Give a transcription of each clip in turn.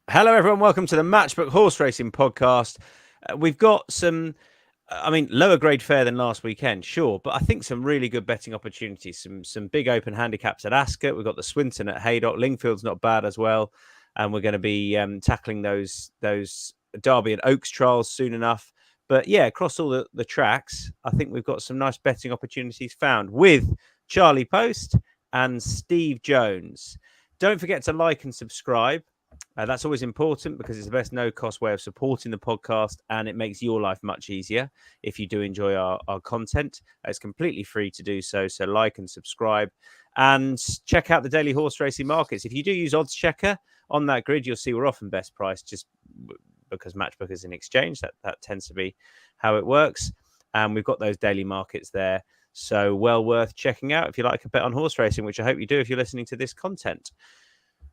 Hello, everyone. Welcome to the Matchbook Horse Racing Podcast. We've got some, lower grade fare than last weekend, sure, but I think some really good betting opportunities. Some big open handicaps at Ascot. We've got the Swinton at Haydock. Lingfield's not bad as well, and we're going to be tackling those Derby and Oaks trials soon enough. But yeah, across all the tracks, I think we've got some nice betting opportunities found with Charlie Poste and Steve Jones. Don't forget to like and subscribe. That's always important because it's the best no-cost way of supporting the podcast, and it makes your life much easier if you do enjoy our content. It's completely free to do so, so like and subscribe. And check out the daily horse racing markets. If you do use Odds Checker on that grid, you'll see we're often best priced just because Matchbook is an exchange. That tends to be how it works. And we've got those daily markets there. So well worth checking out if you like a bet on horse racing, which I hope you do if you're listening to this content.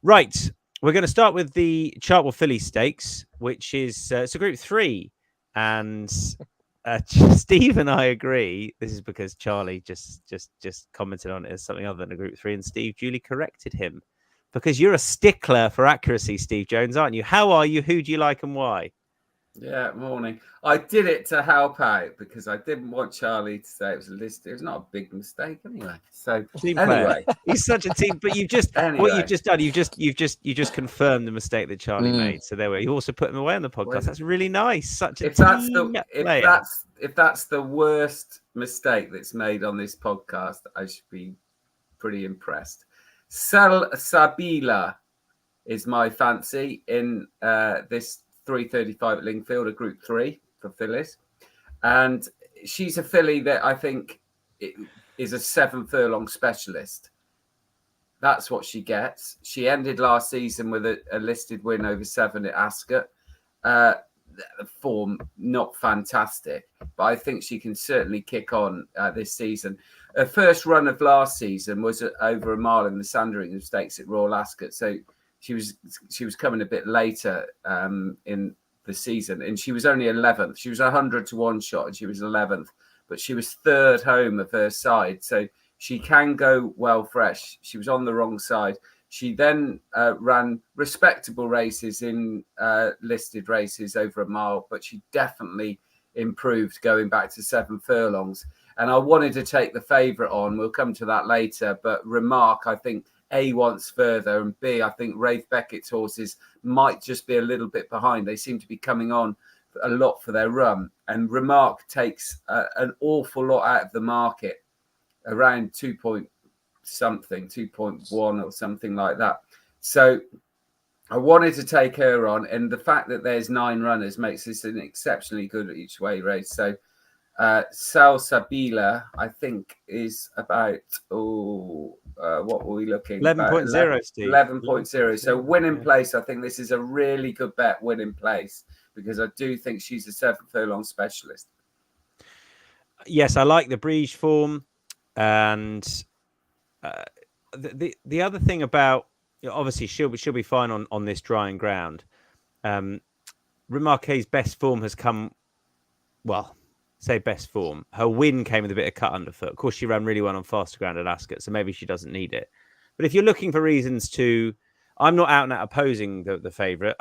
Right. We're going to start with the Chartwell Filly Stakes, which is it's a Group 3, and Steve and I agree. This is because Charlie just commented on it as something other than a Group 3, and Steve duly corrected him because you're a stickler for accuracy, Steve Jones, aren't you? How are you? Who do you like, and why? Yeah, morning. I did it to help out because I didn't want Charlie to say it was a list. It was not a big mistake anyway. So Team anyway, player. He's such a team. But you've just what you've just done. You've just confirmed the mistake that Charlie made. So there we. You also put him away on the podcast. That's really nice. Such a team player. If that's the worst mistake that's made on this podcast, I should be pretty impressed. Sabila is my fancy in this 3:35 at Lingfield, a Group 3 for fillies, and she's a filly that I think is a 7 furlong specialist. That's what she gets. She ended last season with a listed win over 7 at Ascot. The form not fantastic, but I think she can certainly kick on this season. Her first run of last season was over a mile in the Sandringham Stakes at Royal Ascot, so she was coming a bit later in the season, and she was only 11th. She was 100 to 1 shot, and she was 11th, but she was third home of her side, so she can go well fresh. She was on the wrong side. She then ran respectable races in listed races over a mile, but she definitely improved going back to 7 furlongs. And I wanted to take the favourite on. We'll come to that later, but Remark, I think, A, wants further, and B, I think Rafe Beckett's horses might just be a little bit behind. They seem to be coming on a lot for their run, and Remark takes an awful lot out of the market, around 2.1 or something like that. So I wanted to take her on, and the fact that there's 9 runners makes this an exceptionally good each way race. So Sabila, I think, is about what were we looking 11.0, Steve. 11.0. So win in place. I think this is a really good bet, win in place, because I do think she's a 7 furlong specialist. Yes, I like the Breege form, and the other thing about, obviously she'll be fine on this drying ground. Remarque's best form has come, well, say best form. Her win came with a bit of cut underfoot. Of course, she ran really well on faster ground at Ascot, so maybe she doesn't need it. But if you're looking for reasons to, I'm not out and out opposing the favourite.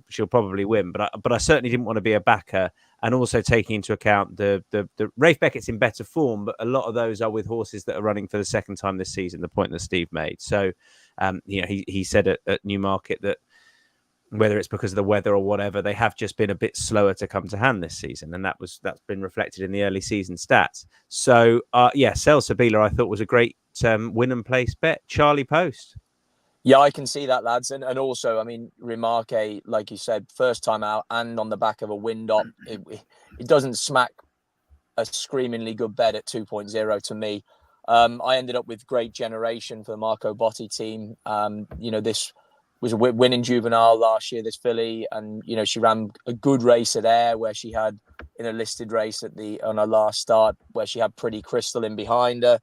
She'll probably win, but I certainly didn't want to be a backer, and also taking into account the Rafe Beckett's in better form, but a lot of those are with horses that are running for the second time this season. The point that Steve made. So, he said at Newmarket that whether it's because of the weather or whatever, they have just been a bit slower to come to hand this season, and that's been reflected in the early season stats. So, Sel Sabila I thought was a great win and place bet. Charlie Poste. Yeah, I can see that, lads. And also, I mean, Remarque, like you said, first time out and on the back of a wind up, it doesn't smack a screamingly good bet at 2.0 to me. I ended up with Great Generation for the Marco Botti team. This was a winning juvenile last year, this filly, and she ran a good race at Ayr, where she had, in a listed race on her last start, where she had Pretty Crystal in behind her,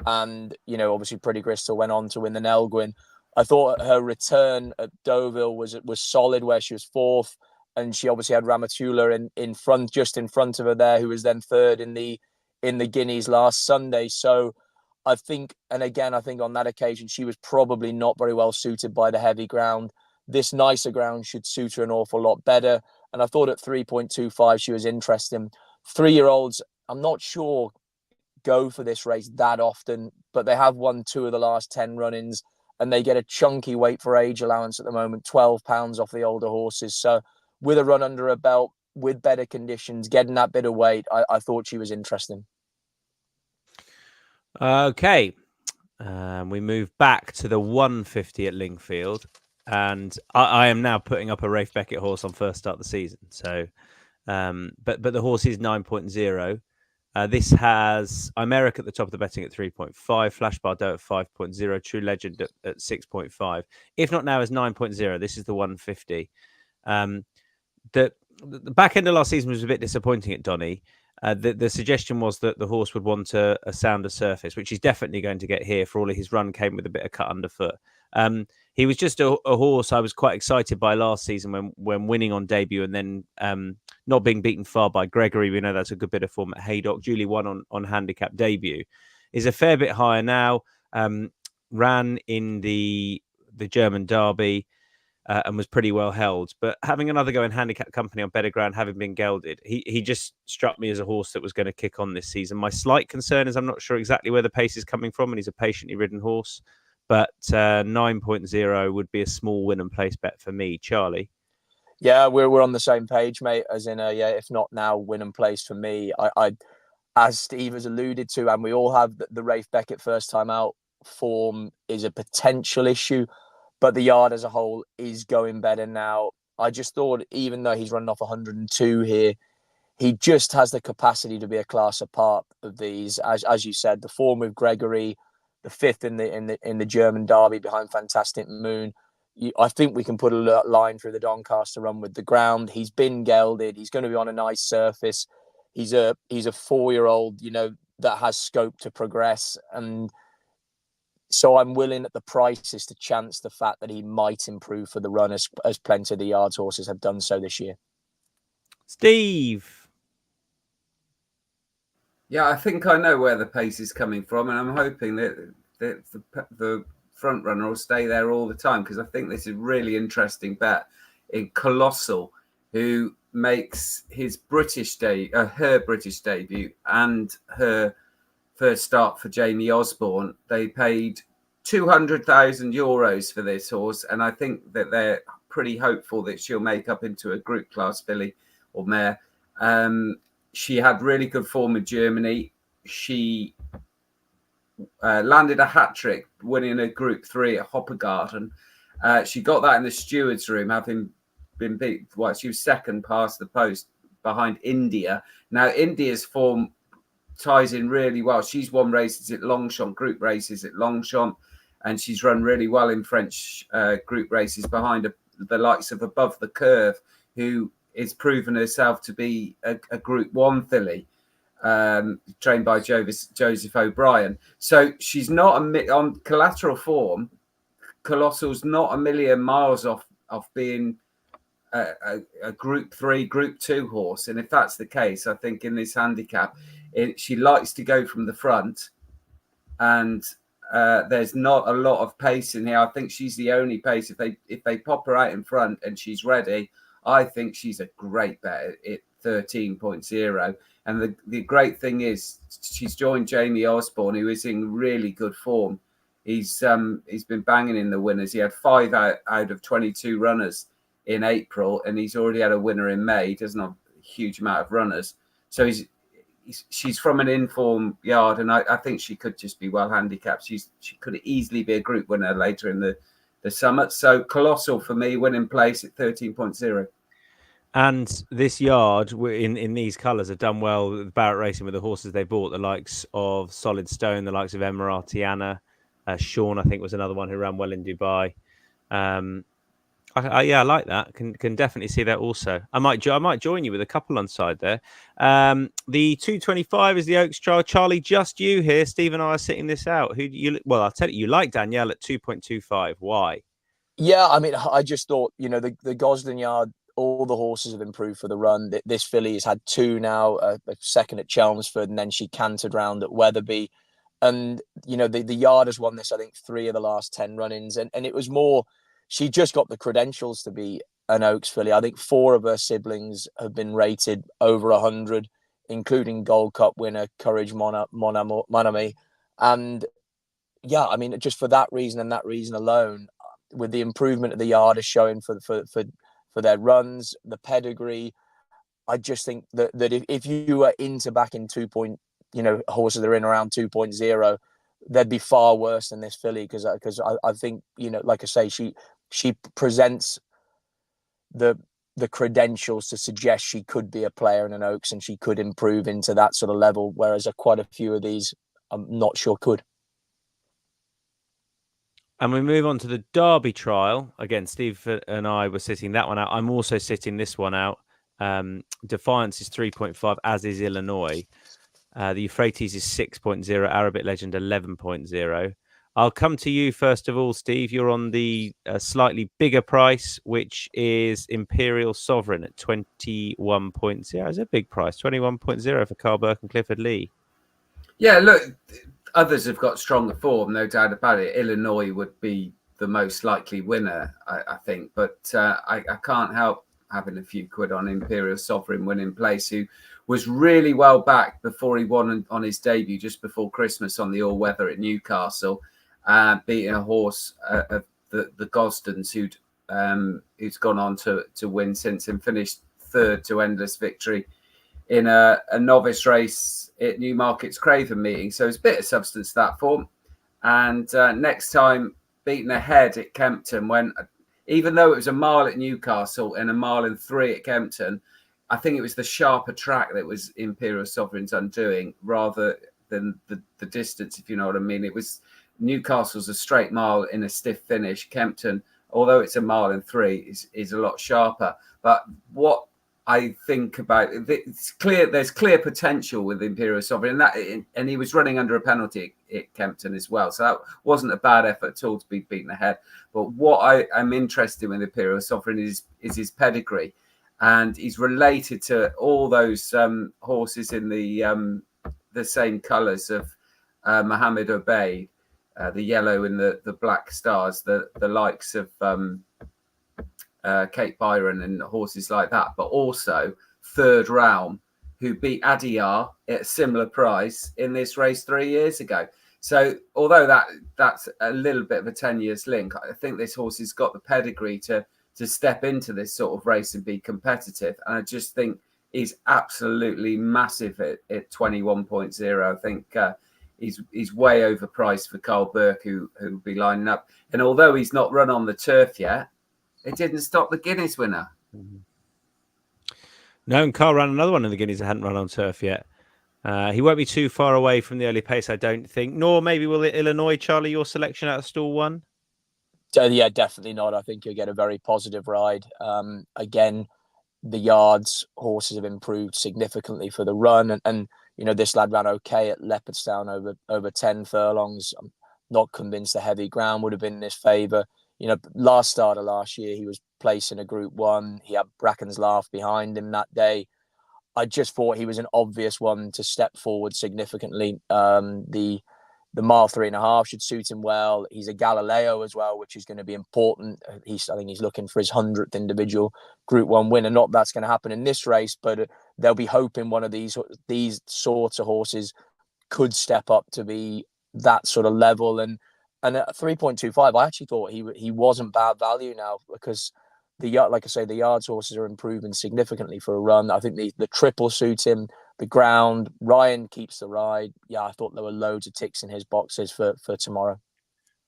and obviously Pretty Crystal went on to win the Nelgwyn. I thought her return at Deauville was solid, where she was 4th, and she obviously had Ramatula in front, just in front of her there, who was then 3rd in the Guineas last Sunday. So I think on that occasion, she was probably not very well suited by the heavy ground. this nicer ground should suit her an awful lot better. And I thought at 3.25, she was interesting. 3-year-olds, I'm not sure go for this race that often, but they have won 2 of the last 10 run-ins, and they get a chunky weight for age allowance at the moment, £12 off the older horses. So with a run under her belt, with better conditions, getting that bit of weight, I thought she was interesting. Okay. We move back to the 150 at Lingfield, and I am now putting up a Rafe Beckett horse on first start of the season. So, but the horse is 9.0. This has Imeric at the top of the betting at 3.5, Flash Bardot at 5.0, True Legend at 6.5. If not now, is 9.0. This is the 150. The back end of last season was a bit disappointing at Donny. The suggestion was that the horse would want a sounder surface, which he's definitely going to get here. For all of his run came with a bit of cut underfoot. He was just a horse I was quite excited by last season when winning on debut and then not being beaten far by Gregory. We know that's a good bit of form at Haydock. Duly won on handicap debut. Is a fair bit higher now. Ran in the German Derby. And was pretty well held. But having another go in handicap company on better ground, having been gelded, he just struck me as a horse that was going to kick on this season. My slight concern is I'm not sure exactly where the pace is coming from, and he's a patiently ridden horse. But 9.0 would be a small win and place bet for me. Charlie? Yeah, we're on the same page, mate. As in, if not now, win and place for me. I as Steve has alluded to, and we all have the Rafe Beckett first time out form is a potential issue. But the yard as a whole is going better now. I just thought, even though he's running off 102 here, he just has the capacity to be a class apart of these. As you said, the form with Gregory, the 5th in the German Derby behind Fantastic Moon. I think we can put a line through the Doncaster run with the ground. He's been gelded. He's going to be on a nice surface. He's a 4-year-old, that has scope to progress. And so I'm willing at the prices to chance the fact that he might improve for the run as plenty of the yards horses have done so this year. Steve? Yeah, I think I know where the pace is coming from, and I'm hoping that the front runner will stay there all the time, because I think this is a really interesting bet in Colossal, who makes his her British debut and her first start for Jamie Osborne. They paid €200,000 for this horse, and I think that they're pretty hopeful that she'll make up into a group class filly or mare. She had really good form in Germany. She landed a hat-trick winning a Group 3 at Hoppegarten. She got that in the steward's room, having been beat. She was second past the post behind India. Now, India's form ties in really well. She's won races at Longchamp, group races at Longchamp, and she's run really well in French group races behind the likes of Above the Curve, who is proven herself to be a Group 1 filly, trained by Joseph O'Brien. So she's not on collateral form. Colossal's not a million miles off being a Group 3, Group 2 horse. And if that's the case, I think in this handicap, she likes to go from the front, and there's not a lot of pace in here. I think she's the only pace. If they pop her out in front and she's ready, I think she's a great bet at 13.0. And the great thing is she's joined Jamie Osborne, who is in really good form. He's been banging in the winners. He had 5 out of 22 runners in April, and he's already had a winner in May. He doesn't have a huge amount of runners. So she's from an informed yard, and I think she could just be well handicapped. She could easily be a group winner later in the summit. So Colossal for me, winning place at 13.0. And this yard in these colours have done well with Barrett Racing with the horses they bought, the likes of Solid Stone, the likes of Emiratiana. Sean, I think, was another one who ran well in Dubai. I like that. Can definitely see that also. I might join you with a couple on side there. The 225 is the Oaks trial. Charlie, just you here. Steve and I are sitting this out. I'll tell you like Danielle at 2.25. Why? Yeah, I mean, I just thought, the Gosden yard, all the horses have improved for the run. This filly has had 2 now, a second at Chelmsford, and then she cantered round at Wetherby. And, the yard has won this, I think, 3 of the last 10 run-ins. And it was more, she just got the credentials to be an Oaks filly. I think 4 of her siblings have been rated over 100, including Gold Cup winner Courage Monami. And yeah, I mean, just for that reason and that reason alone, with the improvement of the yard is showing for their runs, the pedigree, I just think that if you are into backing horses that are in around 2.0, they'd be far worse than this filly because I think, like I say, she presents the credentials to suggest she could be a player in an Oaks and she could improve into that sort of level, whereas quite a few of these I'm not sure could. And we move on to the Derby trial. Again, Steve and I were sitting that one out. I'm also sitting this one out. Defiance is 3.5, as is Illinois. The Euphrates is 6.0, Arabic Legend 11.0. I'll come to you first of all, Steve. You're on the slightly bigger price, which is Imperial Sovereign at 21.0. It's a big price, 21.0 for Carl Burke and Clifford Lee. Yeah, look, others have got stronger form, no doubt about it. Illinois would be the most likely winner, I think. But I can't help having a few quid on Imperial Sovereign winning place, who was really well backed before he won on his debut just before Christmas on the all-weather at Newcastle, beating a horse of the Gosdens, who's gone on to win since and finished third to Endless Victory in a novice race at Newmarket's Craven meeting. So it's a bit of substance to that form. And next time, beaten ahead at Kempton, when even though it was a mile at Newcastle and a mile and 3 at Kempton, I think it was the sharper track that was Imperial Sovereign's undoing rather than the distance, if you know what I mean. It was Newcastle's a straight mile in a stiff finish. Kempton, although it's a mile and 3, is a lot sharper. But what I think about it's clear, there's clear potential with Imperial Sovereign, and he was running under a penalty at Kempton as well, so that wasn't a bad effort at all to be beaten ahead. But what I'm interested in with Imperial Sovereign is his pedigree, and he's related to all those horses in the same colours of Mohammed Obeid, the yellow and the black stars, the likes of Kate Byron and horses like that, but also Third Realm, who beat Adiyar at a similar price in this race 3 years ago. So although that's a little bit of a 10 years link, I think this horse has got the pedigree to step into this sort of race and be competitive. And I just think he's absolutely massive at 21.0. I think he's way overpriced for Carl Burke, who will be lining up. And although he's not run on the turf yet, it didn't stop the Guineas winner. No, and Carl ran another one in the Guineas that hadn't run on turf yet. He won't be too far away from the early pace, I don't think. Nor maybe will it Illinois, Charlie, your selection out of stall 1? Yeah, definitely not. I think you'll get a very positive ride. Again, the yards, horses have improved significantly for the run. And this lad ran okay at Leopardstown over 10 furlongs. I'm not convinced the heavy ground would have been in his favour. Last start of last year, he was placed in a Group 1. He had Bracken's Laugh behind him that day. I just thought he was an obvious one to step forward significantly. The mile 3.5 should suit him well. He's a Galileo as well, which is going to be important. I think he's looking for his 100th individual Group 1 win, and not that's going to happen in this race, but they'll be hoping one of these sorts of horses could step up to be that sort of level. And at 3.25, I actually thought he wasn't bad value now, because like I say, the yards horses are improving significantly for a run. I think the triple suits him, the ground. Ryan keeps the ride. Yeah, I thought there were loads of ticks in his boxes for tomorrow.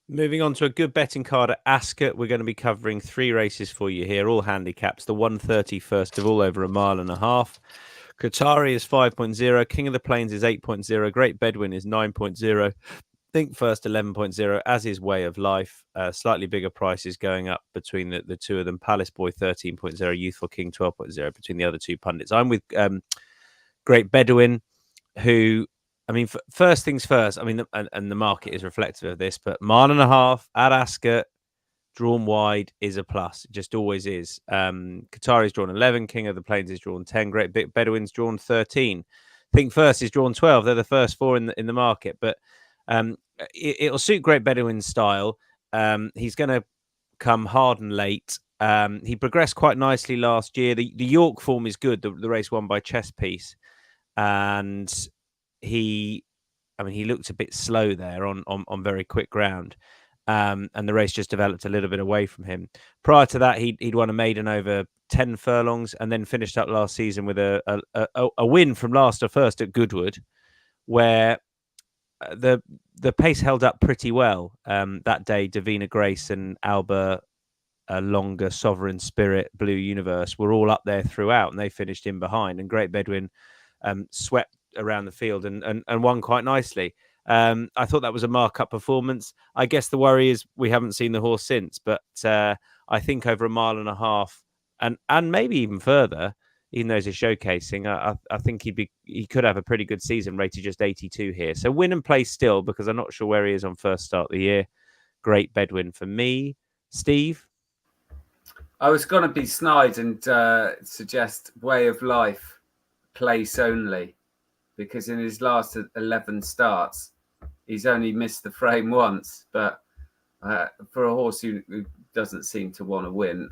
Moving on to a good betting card at Ascot. We're going to be covering 3 races for you here, all handicaps. The 130 first of all, over a mile and a half. Qatari is 5.0. King of the Plains is 8.0. Great Bedouin is 9.0. Think First 11.0, as is Way of Life. Slightly bigger prices going up between the two of them. Palace Boy 13.0, Youthful King 12.0 between the other two pundits. I'm with Great Bedouin, who, I mean, first things first, I mean, and the market is reflective of this, but mile and a half at Ascot, drawn wide, is a plus. It just always is. Qatari's drawn 11, King of the Plains is drawn 10, Great Bedouin's drawn 13. Think First is drawn 12. They're the first 4 in the market, but it'll suit Great Bedouin's style. He's going to come hard and late. He progressed quite nicely last year. The York form is good. The race won by chess piece, and he looked a bit slow there on very quick ground. And the race just developed a little bit away from him. Prior to that, he'd won a maiden over 10 furlongs and then finished up last season with a win from last or first at Goodwood, where the pace held up pretty well. That day, Davina Grace and Alba Longer, Sovereign Spirit, Blue Universe were all up there throughout, and they finished in behind. And Great Bedouin swept around the field and won quite nicely. I thought that was a mark-up performance. I guess the worry is we haven't seen the horse since, but I think over a mile and a half and maybe even further, even though he's showcasing, I think he could have a pretty good season, rated just 82 here. So win and play still, because I'm not sure where he is on first start of the year. Great Bedouin for me. Steve? I was going to be snide and suggest Way of Life, place only, because in his last 11 starts, he's only missed the frame once. But for a horse who doesn't seem to want to win,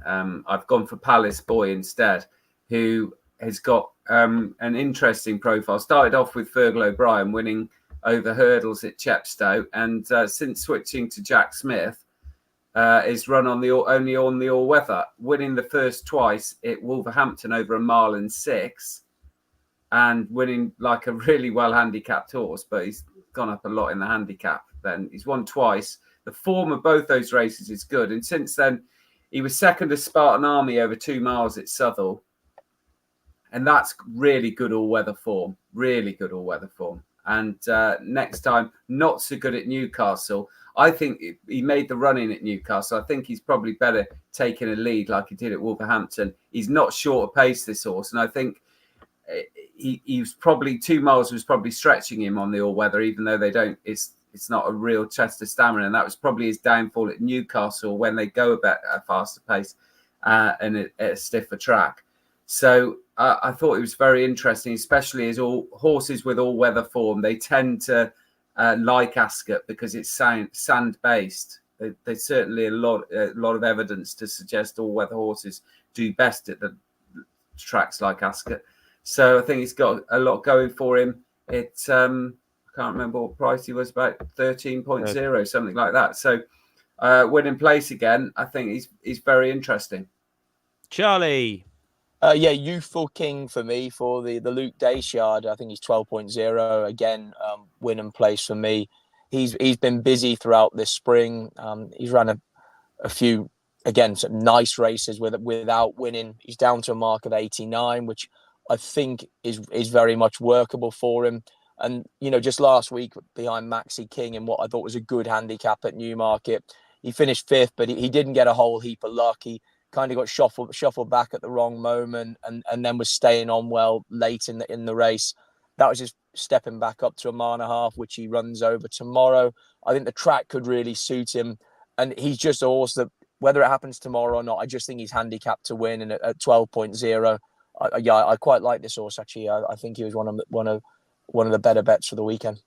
I've gone for Palace Boy instead, who has got an interesting profile. Started off with Fergal O'Brien winning over hurdles at Chepstow, and since switching to Jack Smith, is run only on the all-weather, winning the first twice at Wolverhampton over a mile and 6, and winning like a really well-handicapped horse, but he's gone up a lot in the handicap. Then he's won twice. The form of both those races is good, and since then, he was second to Spartan Army over 2 miles at Southall, and that's really good all-weather form, And next time, not so good at Newcastle. I think he made the run in at Newcastle. I think he's probably better taking a lead like he did at Wolverhampton. He's not short of pace, this horse. And I think he was probably 2 miles was probably stretching him on the all-weather, even though they don't. It's not a real test of stamina. And that was probably his downfall at Newcastle when they go a bit at a faster pace and at a stiffer track. So I thought it was very interesting, especially as all horses with all-weather form, they tend to like Ascot because it's sand-based. There's certainly a lot of evidence to suggest all-weather horses do best at the tracks like Ascot. So I think he's got a lot going for him. I can't remember what price he was, about 13.0, something like that. So winning place again, I think he's very interesting. Charlie? Youthful King for me for the Luke Dayshard. I think he's 12.0 again. Win and place for me. He's been busy throughout this spring. He's run a few again some nice races without winning. He's down to a mark of 89, which I think is very much workable for him. And just last week behind Maxi King in what I thought was a good handicap at Newmarket, he finished 5th, but he didn't get a whole heap of luck. He kind of got shuffled back at the wrong moment and then was staying on well late in the race. That was just stepping back up to a mile and a half, which he runs over tomorrow. I think the track could really suit him. And he's just a horse that, whether it happens tomorrow or not, I just think he's handicapped to win. And at 12.0, I quite like this horse, actually. I think he was one of the better bets for the weekend.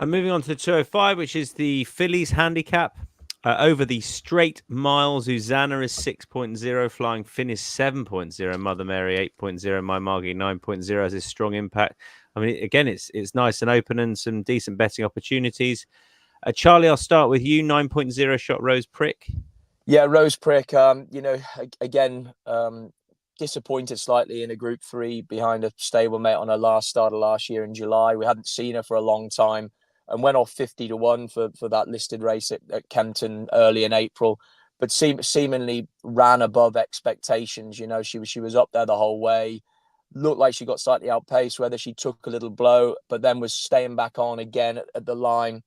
Moving on to the 205, which is the fillies handicap. Over the straight mile, Susanna is 6.0, Flying Finn is 7.0, Mother Mary 8.0, My Margie 9.0 has a strong impact. I mean, again, it's nice and open and some decent betting opportunities. Charlie, I'll start with you. 9.0 shot Rose Prick. Yeah, Rose Prick, again, disappointed slightly in a Group 3 behind a stablemate on her last start of last year in July. We hadn't seen her for a long time. And went off 50-1 for that listed race at Kempton early in April, but seemingly ran above expectations. She was up there the whole way. Looked like she got slightly outpaced, whether she took a little blow, but then was staying back on again at the line.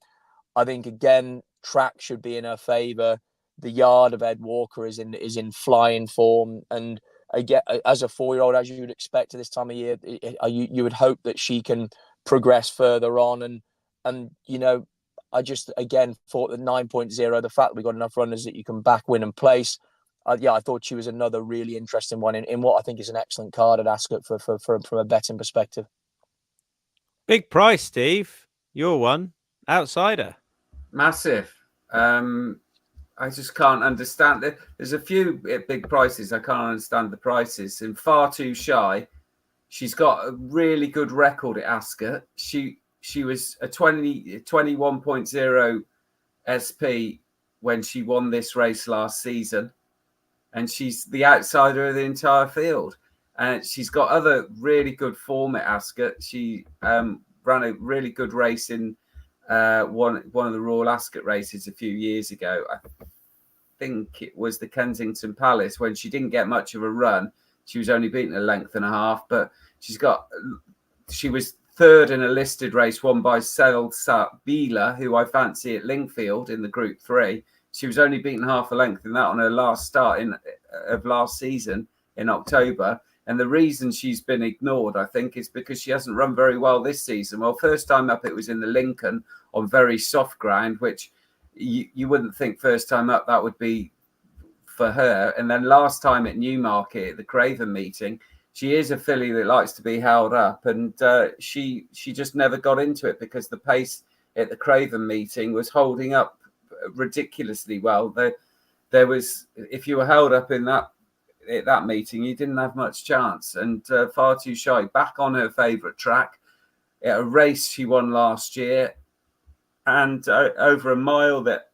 I think again track should be in her favour. The yard of Ed Walker is in flying form, and again, as a 4-year-old, as you would expect at this time of year, you would hope that she can progress further on and. And, I just, again, thought that 9.0, the fact we got enough runners that you can back, win and place. I thought she was another really interesting one in what I think is an excellent card at Ascot from a betting perspective. Big price, Steve. Your one. Outsider. Massive. I just can't understand it. There's a few big prices. I can't understand the prices. And Far Too Shy, she's got a really good record at Ascot. She was a 21.0 SP when she won this race last season. And she's the outsider of the entire field. And she's got other really good form at Ascot. She ran a really good race in one of the Royal Ascot races a few years ago. I think it was the Kensington Palace, when she didn't get much of a run. She was only beaten a length and a half, but she was third in a listed race won by Selsat Bieler, who I fancy at Lingfield in the Group 3. She was only beaten half a length in that on her last start of last season in October. And the reason she's been ignored, I think, is because she hasn't run very well this season. Well, first time up, it was in the Lincoln on very soft ground, which you wouldn't think first time up that would be for her. And then last time at Newmarket, at the Craven meeting, she is a filly that likes to be held up. And she just never got into it because the pace at the Craven meeting was holding up ridiculously well. There was, if you were held up in that meeting, you didn't have much chance. And Far Too Shy back on her favourite track at a race she won last year, and over a mile that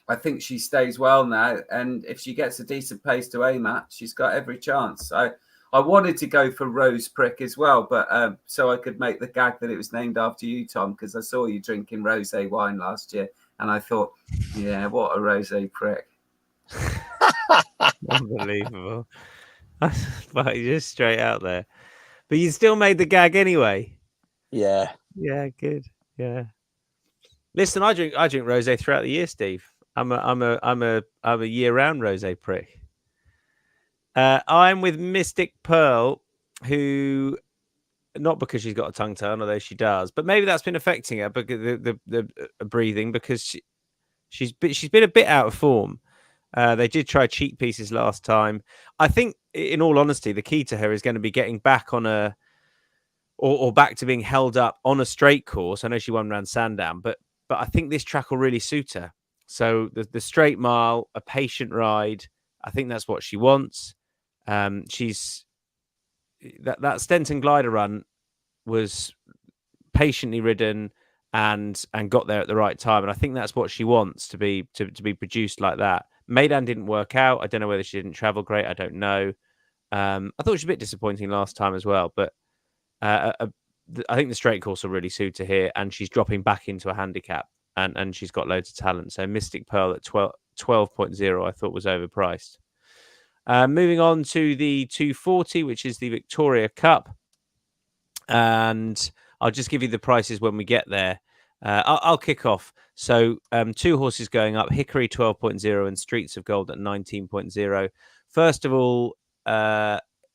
I think she stays well now. And if she gets a decent pace to aim at, she's got every chance. I wanted to go for Rose Prick as well, but so I could make the gag that it was named after you, Tom, because I saw you drinking rosé wine last year, and I thought, yeah, what a rosé prick. Unbelievable. But just straight out there. But you still made the gag anyway. Yeah. Yeah, good. Yeah. Listen, I drink rosé throughout the year, Steve. I'm a year-round rosé prick. I'm with Mystic Pearl, who, not because she's got a tongue turn, although she does, but maybe that's been affecting her because the breathing, because she's been a bit out of form. They did try cheek pieces last time. I think, in all honesty, the key to her is going to be getting back on or back to being held up on a straight course. I know she won around Sandown, but I think this track will really suit her. So the straight mile, a patient ride, I think that's what she wants. She's that Stenton Glider run was patiently ridden and got there at the right time, and I think that's what she wants to be produced like that. Maidan didn't work out. I don't know whether she didn't travel great. I don't know. I thought she was a bit disappointing last time as well, but I think the straight course will really suit her here, and she's dropping back into a handicap, and she's got loads of talent. So Mystic Pearl at 12.0 I thought was overpriced. Moving on to the 240, which is the Victoria Cup, and I'll just give you the prices when we get there. I'll kick off. So 2 horses going up, Hickory 12.0 and Streets of Gold at 19.0. First of all,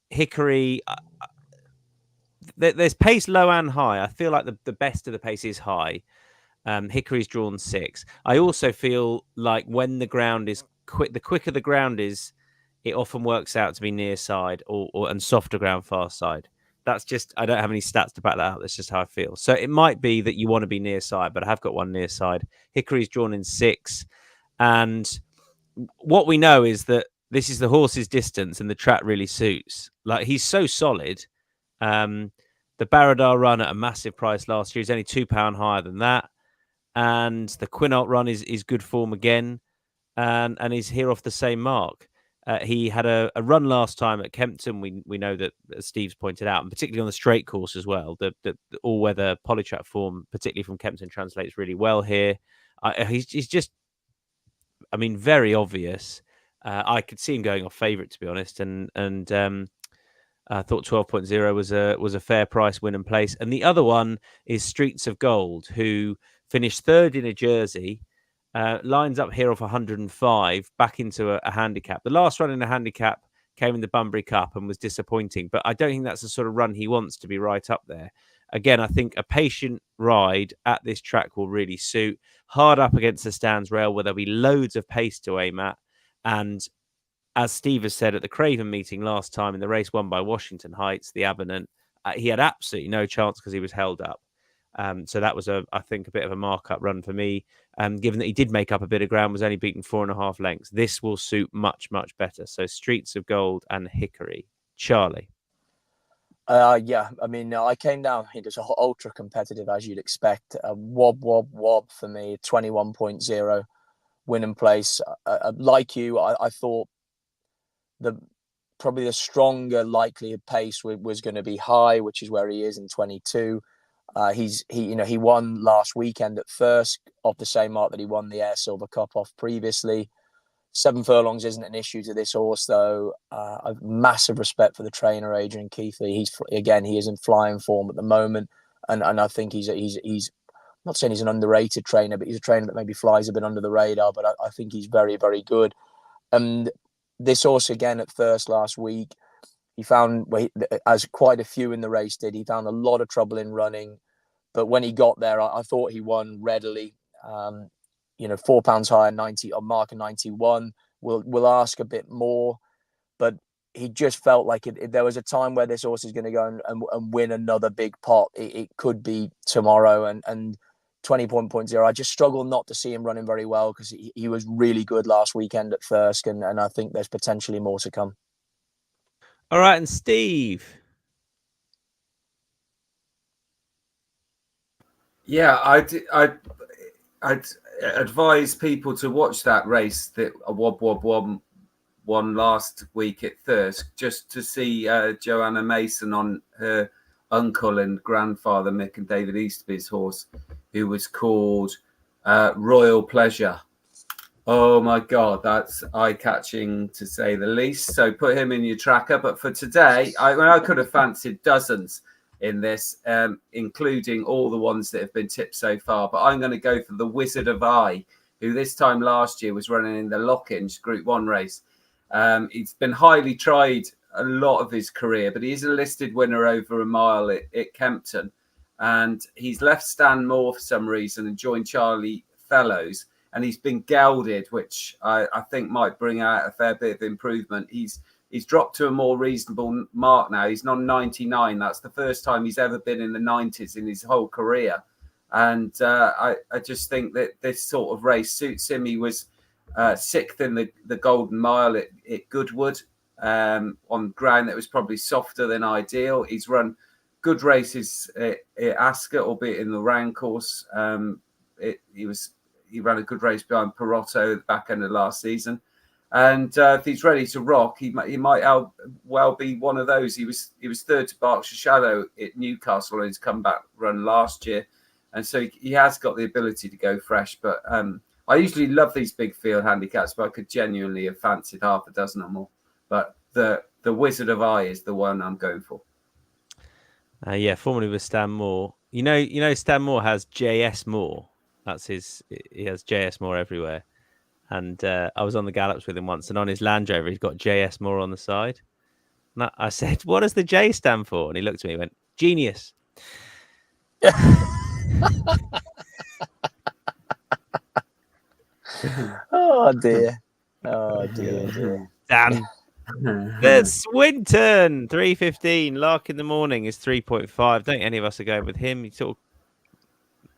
Hickory, there's pace low and high. I feel like the best of the pace is high. Hickory's drawn 6. I also feel like when the ground is the quicker the ground is, it often works out to be near side and softer ground far side. That's just, I don't have any stats to back that out. That's just how I feel. So it might be that you want to be near side, but I have got one near side. Hickory's drawn in 6. And what we know is that this is the horse's distance and the track really suits. Like, he's so solid. The Baradar run at a massive price last year is only £2 higher than that. And the Quinault run is good form again. And he's here off the same mark. He had a run last time at Kempton. We know that, as Steve's pointed out, and particularly on the straight course as well, the all-weather polytrack form, particularly from Kempton, translates really well here. He's just, I mean, very obvious. I could see him going off favourite, to be honest, and I thought 12.0 was a fair price, win and place. And the other one is Streets of Gold, who finished 3rd in a jersey. Lines up here off 105 back into a handicap. The last run in a handicap came in the Bunbury Cup and was disappointing, but I don't think that's the sort of run he wants to be right up there. Again, I think a patient ride at this track will really suit. Hard up against the stands rail where there'll be loads of pace to aim at. And as Steve has said at the Craven meeting last time in the race won by Washington Heights, the Avenant, he had absolutely no chance because he was held up. So that was I think a bit of a markup run for me. Given that he did make up a bit of ground, was only beaten 4.5 lengths. This will suit much, much better. So Streets of Gold and Hickory. Charlie. Yeah, I mean, I came down. It was ultra competitive, as you'd expect. Wob for me, 21.0 win and place. Like you, I thought probably the stronger likelihood pace was going to be high, which is where he is in 22. He won last weekend at first off the same mark that he won the Air Silver Cup off previously. 7 furlongs isn't an issue to this horse, though. I've massive respect for the trainer, Adrian Keithley. He is in flying form at the moment, and I think he's not saying he's an underrated trainer, but he's a trainer that maybe flies a bit under the radar. But I think he's very, very good. And this horse again at first last week, he found, as quite a few in the race did, he found a lot of trouble in running. But when he got there, I thought he won readily. £4 higher, 90 on mark of 91. We'll ask a bit more, but he just felt like there was a time where this horse is going to go and win another big pot. It could be tomorrow, and 20.0. I just struggle not to see him running very well because he was really good last weekend at Thirsk, and I think there's potentially more to come. All right, and Steve. Yeah, I'd advise people to watch that race that Wob won last week at Thirsk, just to see Joanna Mason on her uncle and grandfather Mick and David Easterby's horse, who was called Royal Pleasure. Oh my God, that's eye-catching to say the least. So put him in your tracker. But for today, I could have fancied dozens in this, including all the ones that have been tipped so far. But I'm going to go for the Wizard of Eye, who this time last year was running in the Lockinge Group 1 race. He's been highly tried a lot of his career, but he is a listed winner over a mile at Kempton. And he's left Stan Moore for some reason and joined Charlie Fellows. And he's been gelded, which I think might bring out a fair bit of improvement. He's dropped to a more reasonable mark now. He's on 99. That's the first time he's ever been in the 90s in his whole career. And I just think that this sort of race suits him. He was sixth in the Golden Mile at Goodwood on ground that was probably softer than ideal. He's run good races at Ascot, albeit in the round course. He ran a good race behind Perotto at the back end of last season. And if he's ready to rock, he might well be one of those. He was third to Berkshire Shadow at Newcastle in his comeback run last year. And so he has got the ability to go fresh. But I usually love these big field handicaps, but I could genuinely have fancied half a dozen or more. But the Wizard of Eye is the one I'm going for. Formerly with Stan Moore. You know, Stan Moore has JS Moore. He has JS Moore everywhere. And I was on the gallops with him once, and on his Land Rover, he's got JS Moore on the side. And I said, "What does the J stand for?" And he looked at me and went, "Genius." Oh dear. Dan. The Swinton 3:15. Lark in the Morning is 3.5. Don't any of us are going with him. He sort of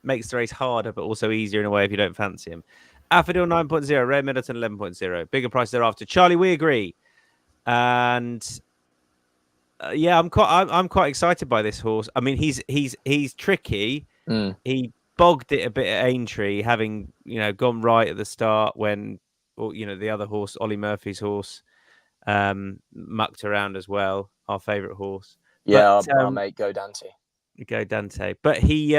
makes the race harder, but also easier in a way if you don't fancy him. Affadil 9.0, Ray Middleton 11.0. Bigger price thereafter. Charlie, we agree. And I'm quite excited by this horse. I mean, he's tricky. He bogged it a bit at Aintree, having gone right at the start when the other horse, Ollie Murphy's horse, mucked around as well. Our favourite horse. Yeah, our mate Go Dante. But he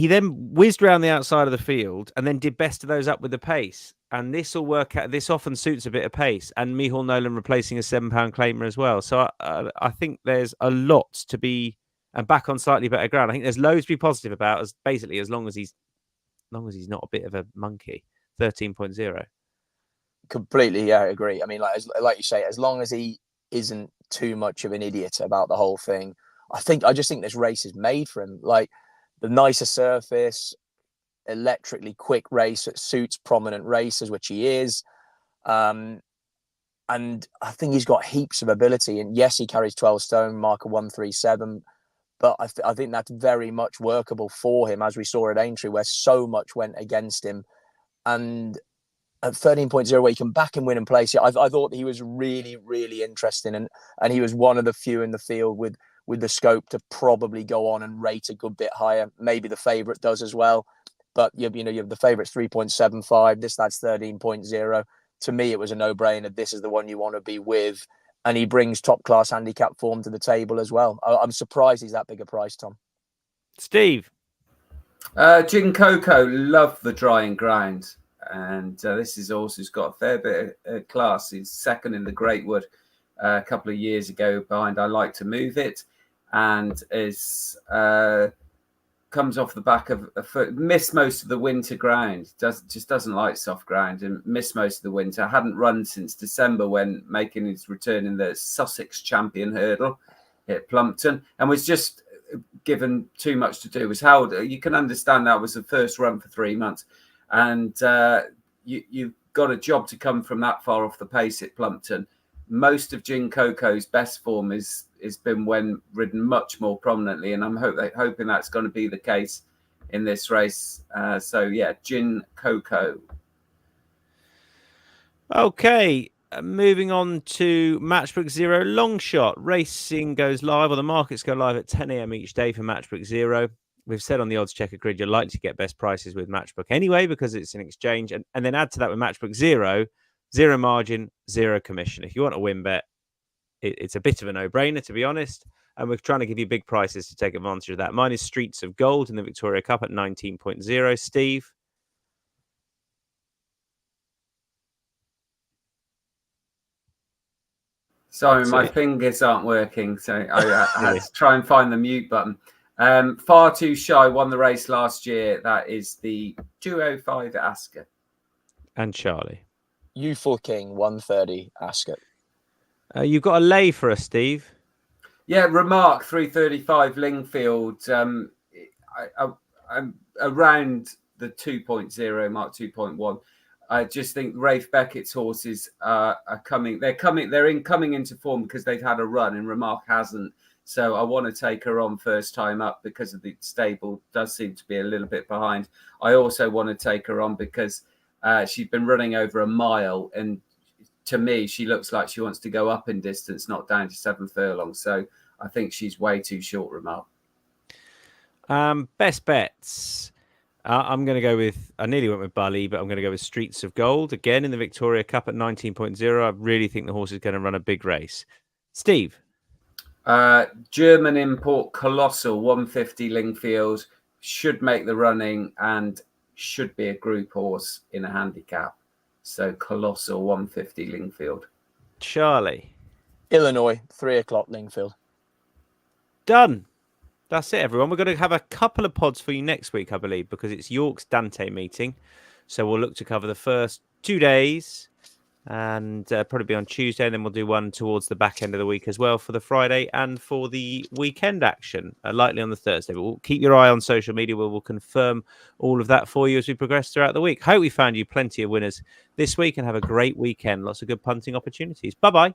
then whizzed around the outside of the field and then did best of those up with the pace. And this will work out. This often suits a bit of pace. And Micheal Nolan replacing a £7 claimer as well. So I think there's a lot to be and back on slightly better ground. I think there's loads to be positive about, as long as he's not a bit of a monkey. 13.0. Completely, I agree. I mean, like you say, as long as he isn't too much of an idiot about the whole thing, I just think this race is made for him. Like, the nicer surface, electrically quick race that suits prominent racers, which he is. And I think he's got heaps of ability. And yes, he carries 12 stone, marker 137. But I think that's very much workable for him, as we saw at Aintree, where so much went against him. And at 13.0, where you can back and win and place it, I thought he was really, really interesting. And he was one of the few in the field with the scope to probably go on and rate a good bit higher. Maybe the favourite does as well. But you have the favourite's 3.75. This lad's 13.0. To me, it was a no-brainer. This is the one you want to be with. And he brings top-class handicap form to the table as well. I'm surprised he's that big a price, Tom. Steve? Gin Coco, love the drying ground. And this is also has got a fair bit of class. He's second in the Greatwood a couple of years ago behind I Like to Move It. And is comes off the back of a foot, missed most of the winter ground, doesn't like soft ground, and missed most of the winter. Hadn't run since December when making his return in the Sussex Champion Hurdle at Plumpton, and was just given too much to do. Was held. You can understand that was the first run for 3 months, and you've got a job to come from that far off the pace at Plumpton. Most of Gin Coco's best form has been when ridden much more prominently, and I'm hoping that's going to be the case in this race. So yeah, Gin Coco. Okay, moving on to Matchbook Zero Long Shot. Racing goes live, or the markets go live at 10 a.m. each day for Matchbook Zero. We've said on the Odds Checker grid you're likely to get best prices with Matchbook anyway because it's an exchange, and then add to that with Matchbook Zero, zero margin, zero commission. If you want a win bet, it's a bit of a no-brainer, to be honest. And we're trying to give you big prices to take advantage of that. Mine is Streets of Gold in the Victoria Cup at 19.0. Steve? Sorry, my fingers aren't working, so I had to try and find the mute button. Far Too Shy won the race last year. That is the 205 at Ascot. And Charlie? Youthful King, 130 Ascot. You've got a lay for us, Steve. Yeah, Remark 335 Lingfield. I'm around the 2.0 mark, 2.1. I just think Rafe Beckett's horses are coming. They're coming into form because they've had a run, and Remark hasn't. So I want to take her on first time up because of the stable does seem to be a little bit behind. I also want to take her on because she's been running over a mile, and to me, she looks like she wants to go up in distance, not down to 7 furlongs. So I think she's way too short, Remark. Best bets. I'm going to go with, I nearly went with Bali, but I'm going to go with Streets of Gold again in the Victoria Cup at 19.0. I really think the horse is going to run a big race. Steve? German import Colossal 150 Lingfield should make the running and should be a group horse in a handicap. So Colossal 150 Lingfield. Charlie? Illinois, 3 o'clock Lingfield. Done. That's it, everyone. We're going to have a couple of pods for you next week, I believe, because it's York's Dante meeting. So we'll look to cover the first 2 days and probably be on Tuesday. And then we'll do one towards the back end of the week as well for the Friday and for the weekend action, likely on the Thursday. But we'll keep your eye on social media where we'll confirm all of that for you as we progress throughout the week. Hope we found you plenty of winners this week and have a great weekend. Lots of good punting opportunities. Bye-bye.